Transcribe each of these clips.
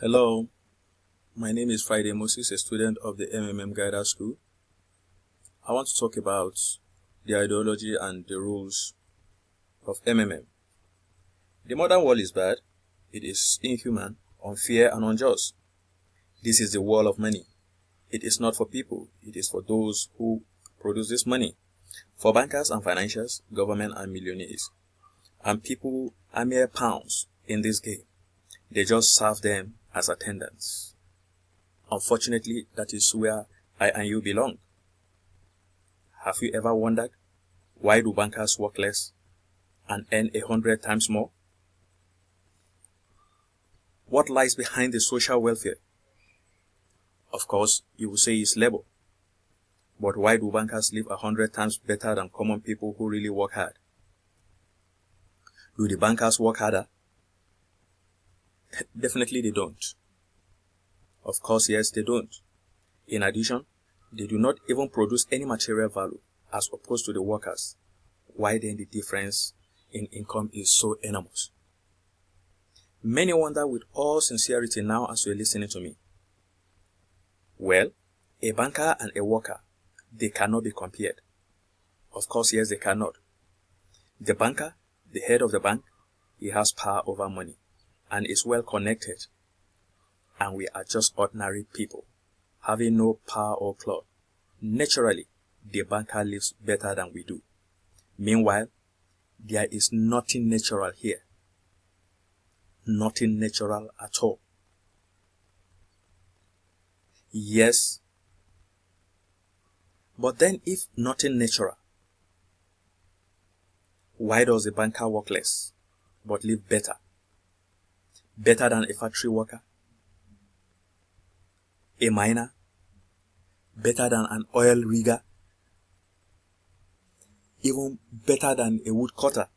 Hello, my name is Friday Moses, a student of the Guidance School. I want to talk about the ideology and the rules of MMM. The modern world is bad. It is inhuman, unfair, and unjust. This is the world of money. It is not for people. It is for those who produce this money. For bankers and financiers, government and millionaires. And people are mere pawns in this game. They just serve them as attendants. Unfortunately, that is where I and you belong. Have you ever wondered why do bankers work less and earn 100 times more? What lies behind the social welfare? Of course, you will say it's labor. But why do bankers live 100 times better than common people who really work hard? Do the bankers work harder? Definitely they don't. Of course, yes, they don't. In addition, they do not even produce any material value as opposed to the workers. Why then the difference in income is so enormous? Many wonder with all sincerity now as you're listening to me. Well, a banker and a worker, they cannot be compared. Of course, yes, they cannot. The banker, the head of the bank, he has power over money and is well connected. And we are just ordinary people, having no power or clout. Naturally, the banker lives better than we do. Meanwhile, there is nothing natural here. Nothing natural at all. Yes, but then if nothing natural, why does the banker work less, but live better? Better than a factory worker? A miner? Better than an oil rigger? Even better than a woodcutter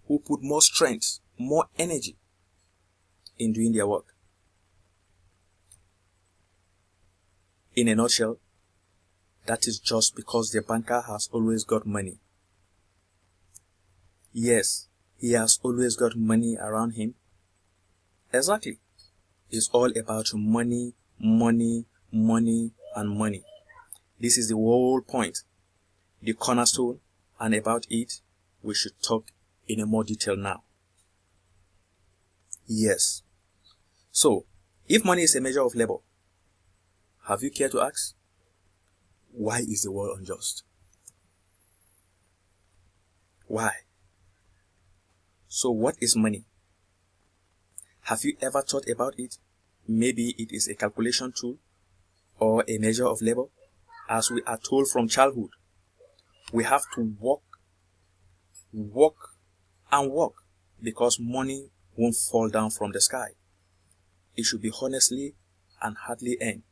who put more strength, more energy in doing their work. In a nutshell, that is just because the banker has always got money. Yes, he has always got money around him. Exactly. It's all about money, money, money, and money. This is the whole point, the cornerstone, and about it, we should talk in a more detail now. Yes. So, if money is a measure of labor, have you cared to ask, why is the world unjust? Why? So what is money? Have you ever thought about it? Maybe it is a calculation tool or a measure of labor. As we are told from childhood, we have to work and work because money won't fall down from the sky. It should be honestly and hardly earned.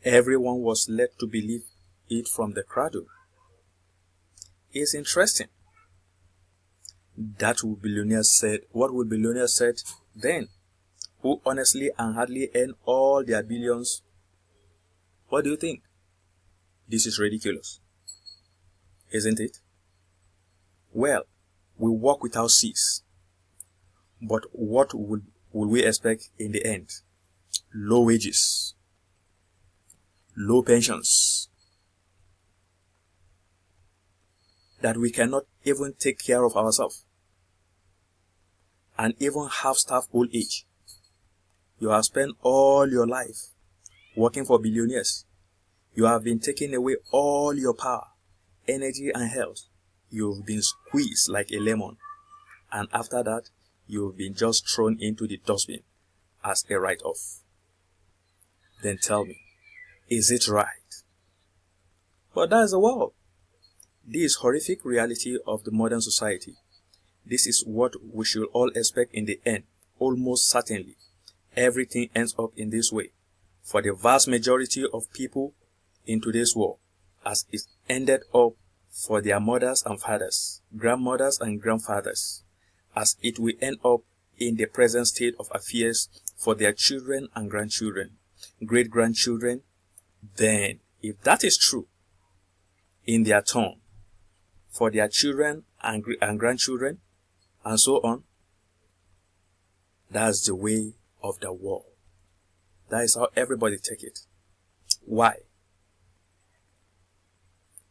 Everyone was led to believe it from the cradle. It's interesting. What would billionaires said then, who honestly and hardly earn all their billions? What do you think? This is ridiculous, isn't it? Well, we work without cease. But what would we expect in the end? Low wages, low pensions, that we cannot even take care of ourselves, and even half-starved old age. You have spent all your life working for billionaires. You have been taking away all your power, energy, and health. You've been squeezed like a lemon, and after that, you've been just thrown into the dustbin as a write-off. Then tell me, is it right? But that is the world. This horrific reality of the modern society. This is what we should all expect in the end, almost certainly. Everything ends up in this way. For the vast majority of people in today's world, as it ended up for their mothers and fathers, grandmothers and grandfathers, as it will end up in the present state of affairs for their children and grandchildren, great-grandchildren, then, if that is true, in their turn, for their children and grandchildren, and so on, that's the way of the world. That is how everybody take it. Why?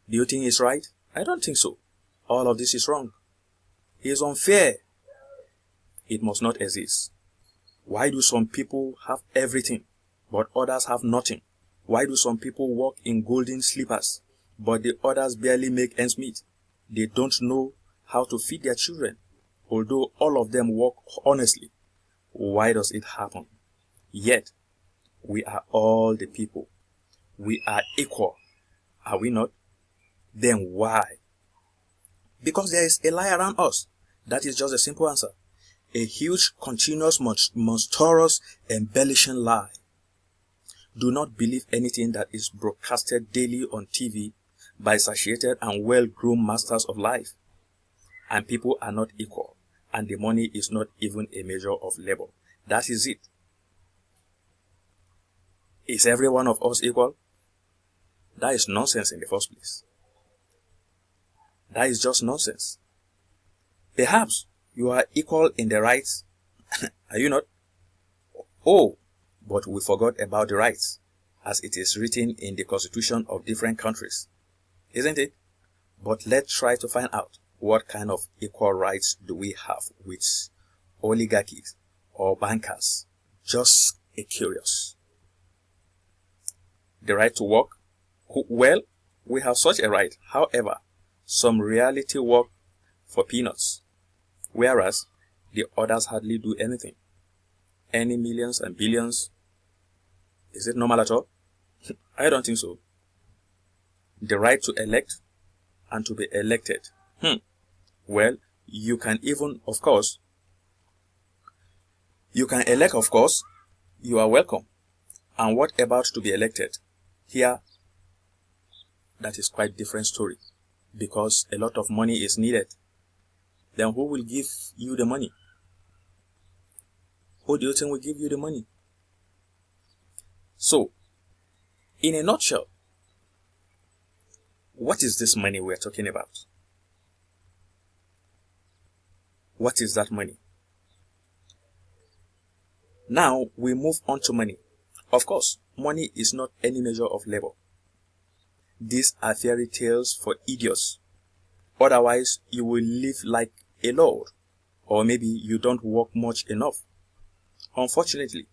Do you think it's right? I don't think so. All of this is wrong. It is unfair. It must not exist. Why do some people have everything, but others have nothing? Why do some people walk in golden slippers, but the others barely make ends meet? They don't know how to feed their children, although all of them work honestly. Why does it happen? Yet, we are all the people. We are equal. Are we not? Then why? Because there is a lie around us. That is just a simple answer. A huge, continuous, monstrous, embellishing lie. Do not believe anything that is broadcasted daily on TV by satiated and well-groomed masters of life. And people are not equal, and the money is not even a measure of labor. That is it. Is every one of us equal? That is nonsense in the first place. That is just nonsense. Perhaps you are equal in the rights. Are you not? Oh, but we forgot about the rights, as it is written in the constitution of different countries. Isn't it? But let's try to find out what kind of equal rights do we have with oligarchies or bankers. Just a curious. The right to work? Well, we have such a right. However, some reality work for peanuts, whereas the others hardly do anything. Any millions and billions. Is it normal at all? I don't think so. The right to elect and to be elected. Well, you can even, of course, you can elect, of course. You are welcome. And what about to be elected? Here, that is quite different story, because a lot of money is needed. Then who will give you the money? Who do you think will give you the money? So, in a nutshell, what is this money we're talking about? What is that money? Now, we move on to money. Of course, money is not any measure of labor. These are fairy tales for idiots. Otherwise, you will live like a lord. Or maybe you don't work much enough. Unfortunately,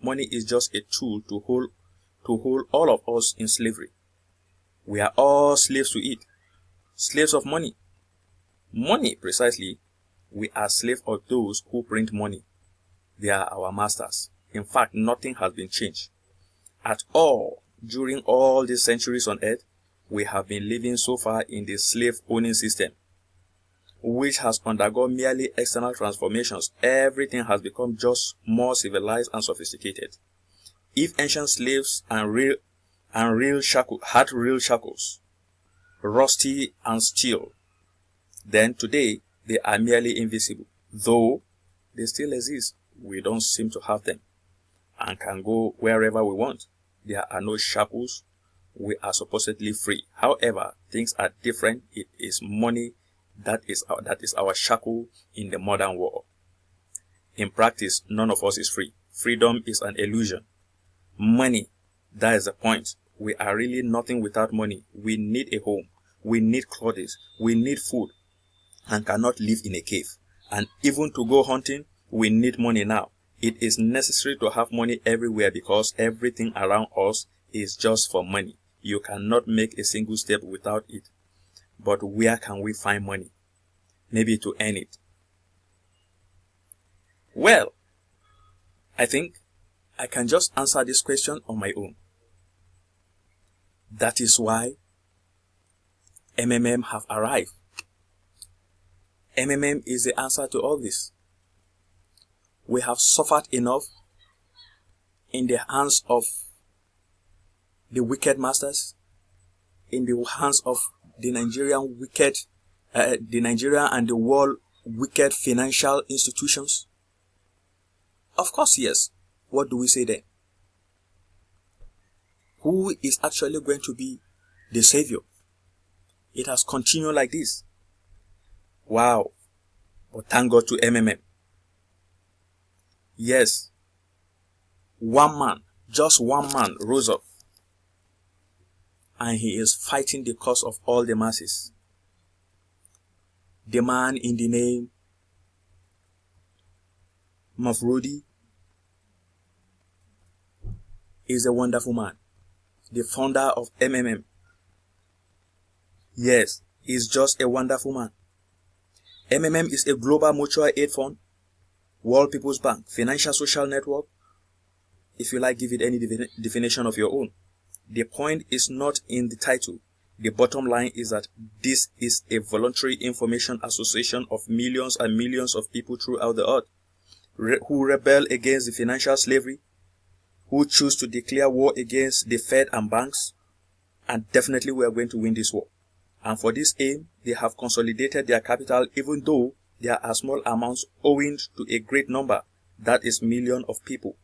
money is just a tool to hold all of us in slavery. We are all slaves to it. Slaves of money. Money, precisely. We are slaves of those who print money. They are our masters. In fact, nothing has been changed at all. During all these centuries on earth, we have been living so far in the slave-owning system, which has undergone merely external transformations. Everything has become just more civilized and sophisticated. If ancient slaves had real shackles, rusty and steel, then today they are merely invisible. Though they still exist, we don't seem to have them and can go wherever we want. There are no shackles. We are supposedly free. However, things are different. It is money that is our shackle in the modern world. In practice, none of us is free. Freedom is an illusion. Money, that is the point. We are really nothing without money. We need a home. We need clothes. We need food and cannot live in a cave. And even to go hunting, we need money now. It is necessary to have money everywhere because everything around us is just for money. You cannot make a single step without it. But where can we find money? Maybe to earn it. Well, I think I can just answer this question on my own. That is why MMM have arrived. MMM is the answer to all this. We have suffered enough in the hands of the wicked masters, in the hands of the Nigerian and the world wicked financial institutions. Of course, yes. What do we say then? Who is actually going to be the savior? It has continued like this. Wow. But thank God to MMM. Yes, one man, just one man rose up, and he is fighting the cause of all the masses. The man in the name Mafrodi is a wonderful man. The founder of MMM. Yes, he's just a wonderful man. MMM is a global mutual aid fund, World People's Bank, financial social network. If you like, give it any definition of your own. The point is not in the title. The bottom line is that this is a voluntary information association of millions and millions of people throughout the earth who rebel against the financial slavery, who choose to declare war against the Fed and banks, and definitely we are going to win this war. And for this aim, they have consolidated their capital, even though there are small amounts owing to a great number, that is millions of people,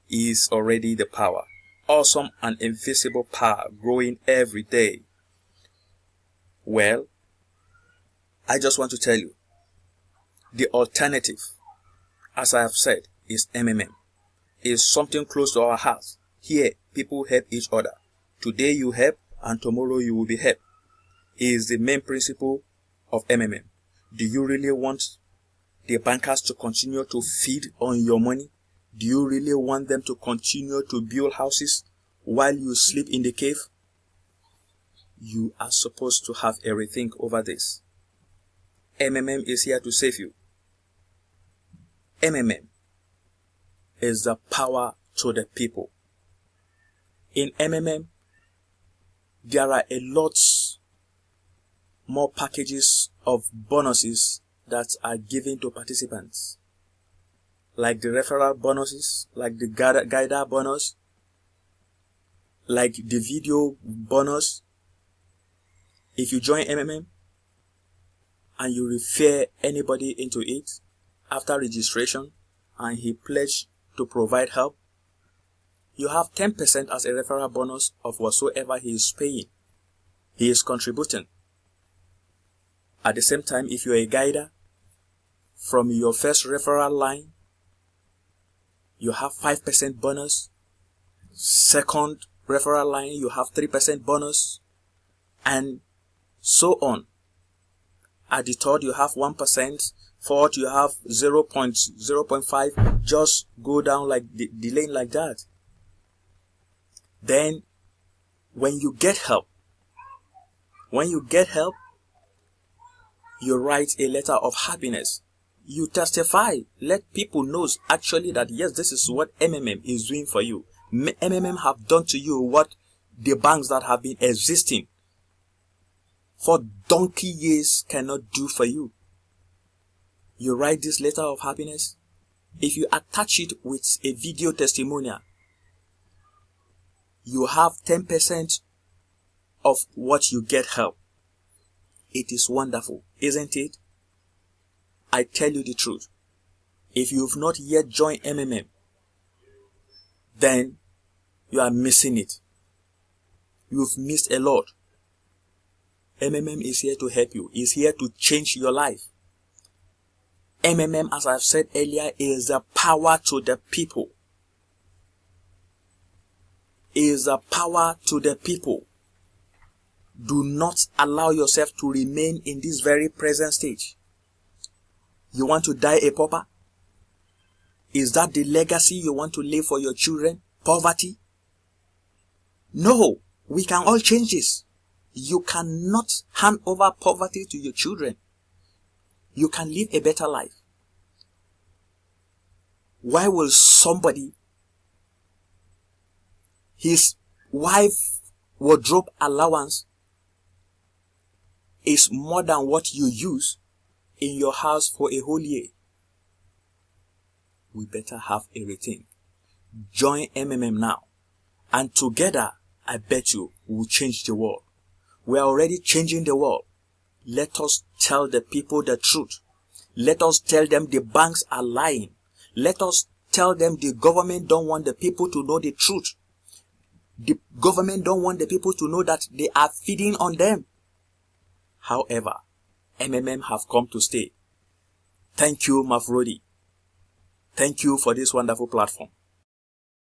is already the power. Awesome and invisible power growing every day. Well, I just want to tell you, the alternative, as I have said, is MMM. Is something close to our hearts. Here, people help each other. Today you help, and tomorrow you will be helped. Is the main principle of MMM. Do you really want the bankers to continue to feed on your money? Do you really want them to continue to build houses while you sleep in the cave? You are supposed to have a rethink over this. MMM is here to save you. MMM is the power to the people. In MMM, there are a lot more packages of bonuses that are given to participants, like the referral bonuses, like the guider bonus, like the video bonus. If you join MMM and you refer anybody into it after registration and he pledged to provide help, you have 10% as a referral bonus of whatsoever he is paying. He is contributing. At the same time, if you are a guider, from your first referral line, you have 5% bonus. Second referral line, you have 3% bonus. And so on. At the third, you have 1%. Fourth, you have 0.5. Just go down like the lane like that. Then, when you get help, you write a letter of happiness. You testify. Let people know actually that yes, this is what MMM is doing for you. MMM have done to you what the banks that have been existing for donkey years cannot do for you. You write this letter of happiness. If you attach it with a video testimonial, you have 10% of what you get help. It is wonderful, isn't it? I tell you the truth. If you've not yet joined MMM, then you are missing it. You've missed a lot. MMM is here to help you. Is here to change your life. MMM, as I've said earlier, is the power to the people. Is the power to the people. Do not allow yourself to remain in this very present stage. You want to die a pauper? Is that the legacy you want to leave for your children? Poverty? No, we can all change this. You cannot hand over poverty to your children. You can live a better life. Why will somebody, his wife wardrobe allowance is more than what you use in your house for a whole year? We better have a rethink. Join MMM now. And together, I bet you, we'll change the world. We are already changing the world. Let us tell the people the truth. Let us tell them the banks are lying. Let us tell them the government don't want the people to know the truth. The government don't want the people to know that they are feeding on them. However, MMM have come to stay. Thank you, Mafrodi. Thank you for this wonderful platform.